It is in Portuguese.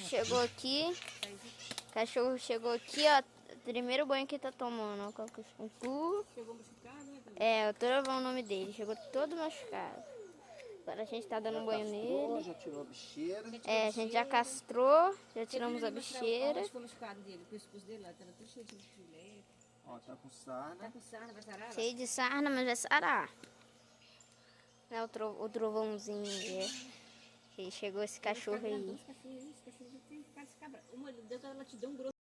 Chegou aqui. O cachorro chegou aqui, ó. Primeiro banho que tá tomando, ó. Chegou machucado, né? É, o Trovão é o nome dele. Chegou todo machucado. Agora a gente tá dando um banho nele. Já tirou a bicheira. É, a gente já castrou, já tiramos a bicheira. Onde foi machucado dele? O pescoço dele lá, tava tudo cheio de filé. Ó, tá com sarna. Tá com sarna, vai sarar? Cheio de sarna, mas vai sarar. É o trovãozinho. Que chegou esse cachorro aí. Esse cachorro já tem cara de cabra. Uma deu latidão grossa.